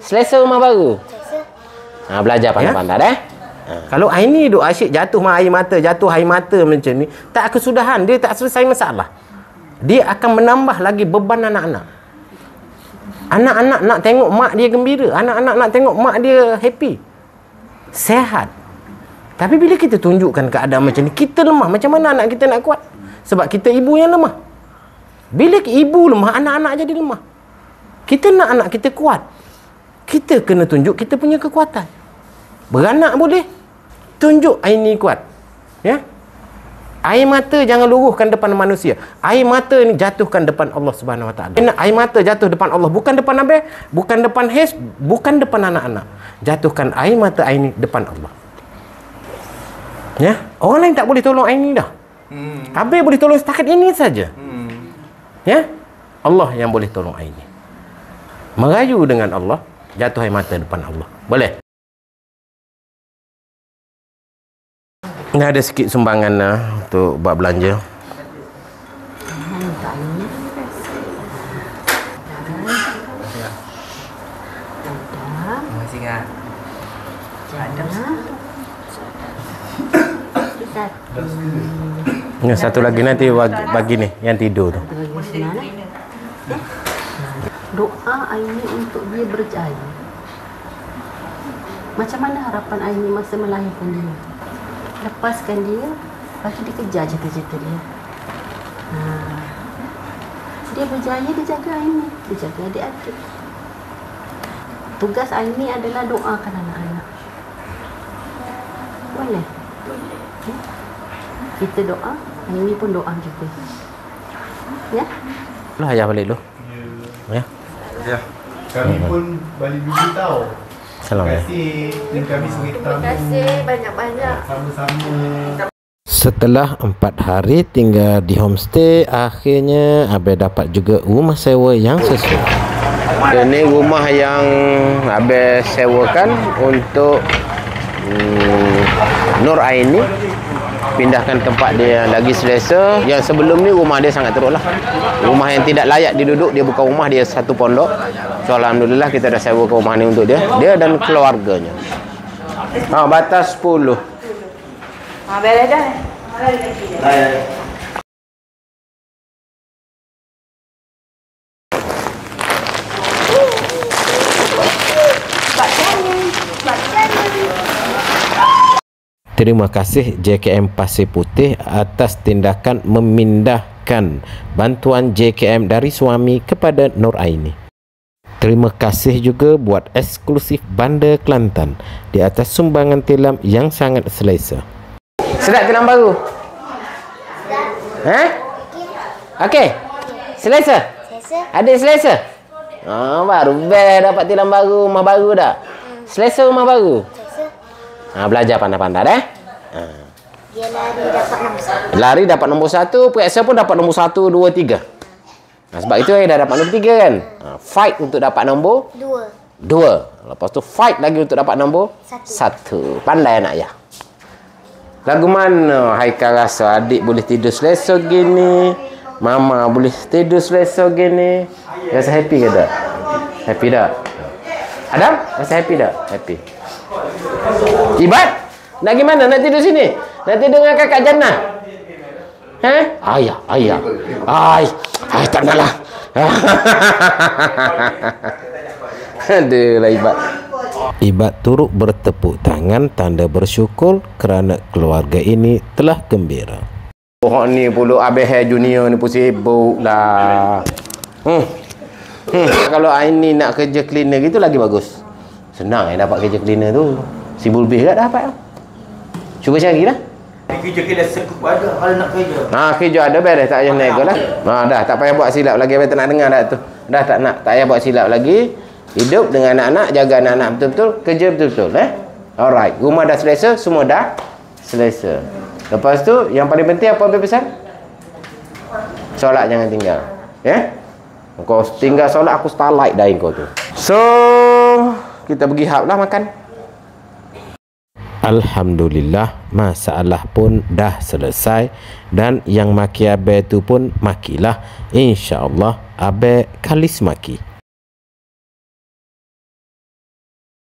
Selesa rumah baru? Belajar pandai-pandai dah. Kalau Aini duk asyik jatuh air mata macam ni, tak kesudahan, dia tak selesai masalah. Dia akan menambah lagi beban anak-anak. Anak-anak nak tengok mak dia gembira, anak-anak nak tengok mak dia happy, sehat. Tapi bila kita tunjukkan keadaan macam ni, kita lemah. Macam mana anak kita nak kuat? Sebab kita ibu yang lemah. Bila ibu lemah, anak-anak jadi lemah. Kita nak anak kita kuat, kita kena tunjuk kita punya kekuatan. Beranak boleh, tunjuk Aini kuat. Ya? Air mata jangan luruhkan depan manusia. Air mata ni jatuhkan depan Allah Subhanahu Wa Taala. Air mata jatuh depan Allah, bukan depan Nabi, bukan depan Hez, bukan depan anak-anak. Jatuhkan air mata Aini depan Allah. Ya? Orang lain tak boleh tolong Aini dah. Habis boleh tolong setakat ini saja. Ya? Allah yang boleh tolong Aini. Merayu dengan Allah, jatuh air mata depan Allah. Boleh? Ini ada sikit sumbangan untuk buat belanja. Ini satu lagi nanti bagi ni yang tidur tu. Doa Aini untuk dia berjaya. Macam mana harapan Aini masa melahirkan dia? Lepaskan dia, lepas tu dia kejar cita-cita dia. Dia berjaya, dia jaga Aini, dia jaga adik-adik. Tugas Aini adalah doakan anak-anak. Boleh? Kita doa, Aini pun doa juga. Ya? Lah ayah balik dulu. Ya. Ya. Kami pun balik dulu tahu. Terima kasih. Kami sebagai tamu. Terima kasih banyak-banyak. Sama-sama. Setelah 4 hari tinggal di homestay, akhirnya Abel dapat juga rumah sewa yang sesuai. Ini rumah yang Abel sewakan untuk Nur Aini. Pindahkan tempat dia yang lagi selesa. Yang sebelum ni rumah dia sangat teruk lah. Rumah yang tidak layak diduduk. Dia bukan rumah, dia satu pondok. So alhamdulillah kita dah sewa ke rumah ni untuk dia dan keluarganya. Batas 10. Beres dah. Terima kasih JKM Pasir Putih atas tindakan memindahkan bantuan JKM dari suami kepada Nur Aini. Terima kasih juga buat eksklusif Bandar Kelantan di atas sumbangan tilam yang sangat selesa. Sedap tilam baru? Okey. Selesa? Adik selesa? Baru best dapat tilam baru, rumah baru dah. Selesa rumah baru? Belajar pandai-pandai dah. Dia lari dapat nombor 1. Lari dapat nombor 1, periksa pun dapat nombor 1, 2, 3. Sebab itu dah dapat nombor 3 kan. Fight untuk dapat nombor 2. Lepas tu fight lagi untuk dapat nombor 1. Pandai anak ya. Lagu mana Haikal rasa adik boleh tidur selesa gini, mama boleh tidur selesa gini. Rasa happy ke tak? Happy tak? Adam, rasa happy tak? Happy. Ibat, nak gimana? Nak tidur sini? Nak tidur dengan kakak Jannah? Ayah. Tak nak lah. Aduh lah Ibat. Ibat turut bertepuk tangan tanda bersyukur kerana keluarga ini telah gembira. Orang ni pula Abel Junior ni pun sibuk lah. Kalau Aini nak kerja cleaner gitu lagi bagus. Senang dapat kerja cleaner tu. Sibuk lebih kat dapat. Cuba cari lah. Kerja kita sekup ada kalau nak kerja. Kerja ada beres, tak payah nego lah. Dah tak payah buat silap lagi. Abang tak nak dengar dah tu. Dah tak payah buat silap lagi. Hidup dengan anak-anak, jaga anak-anak betul-betul, kerja betul-betul. Alright, rumah dah selesa, semua dah selesa. Lepas tu yang paling penting apa Abang pesan? Solat jangan tinggal. Kau tinggal solat aku starlight dah kau tu. So kita pergi hub lah makan. Alhamdulillah, masalah pun dah selesai. Dan yang maki Abel tu pun makilah. InsyaAllah Abel kalis maki.